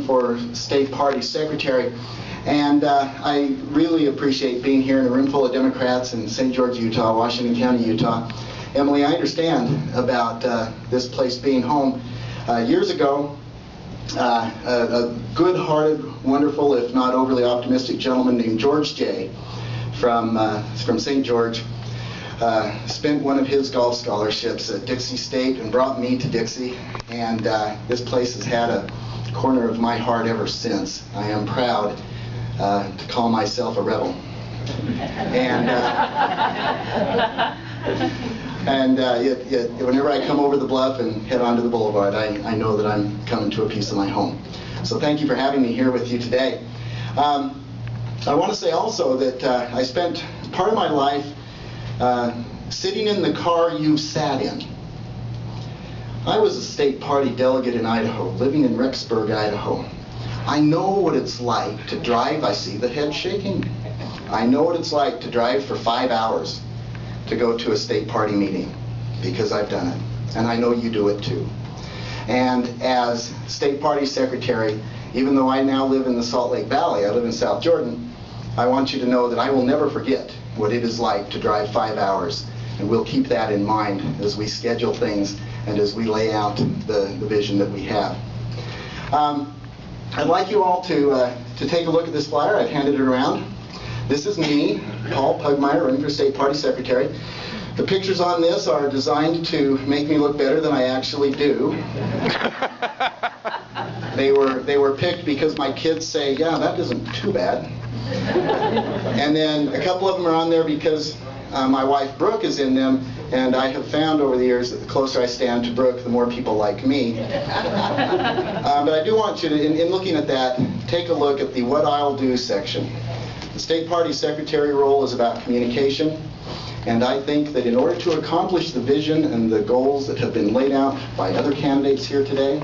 for State Party Secretary. And I really appreciate being here in a room full of Democrats in St. George, Utah, Washington County, Utah. Emily, I understand about this place being home. Years ago, a good-hearted, wonderful, if not overly optimistic gentleman named George J. from St. George spent one of his golf scholarships at Dixie State and brought me to Dixie. And this place has had a corner of my heart ever since. I am proud to call myself a rebel. And whenever I come over the bluff and head onto the boulevard, I know that I'm coming to a piece of my home. So thank you for having me here with you today. I want to say also that I spent part of my life sitting in the car you sat in. I was a state party delegate in Idaho, living in Rexburg, Idaho. I know what it's like to drive. I see the head shaking. I know what it's like to drive for 5 hours to go to a state party meeting, because I've done it, and I know you do it too. And as state party secretary, even though I now live in the Salt Lake Valley, I live in South Jordan, I want you to know that I will never forget what it is like to drive 5 hours, and we'll keep that in mind as we schedule things and as we lay out the vision that we have. I'd like you all to take a look at this flyer. I've handed it around. This is me, Paul Pugmire, running for State Party Secretary. The pictures on this are designed to make me look better than I actually do. They were picked because my kids say, yeah, that isn't too bad. And then a couple of them are on there because my wife Brooke is in them, and I have found over the years that the closer I stand to Brooke, the more people like me. But I do want you to, in looking at that, take a look at the What I'll Do section. The State Party Secretary role is about communication, and I think that in order to accomplish the vision and the goals that have been laid out by other candidates here today,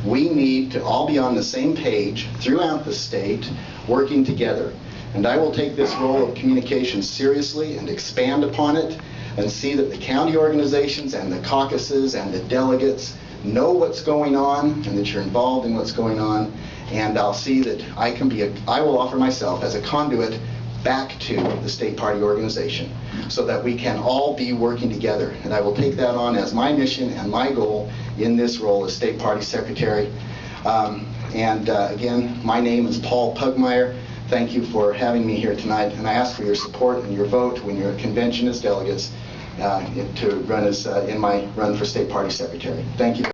we need to all be on the same page throughout the state, working together. And I will take this role of communication seriously and expand upon it and see that the county organizations and the caucuses and the delegates know what's going on and that you're involved in what's going on. And I'll see that I will offer myself as a conduit back to the state party organization so that we can all be working together. And I will take that on as my mission and my goal in this role as state party secretary. Again, my name is Paul Pugmire. Thank you for having me here tonight, and I ask for your support and your vote when your convention as delegates to run as in my run for state party secretary. Thank you.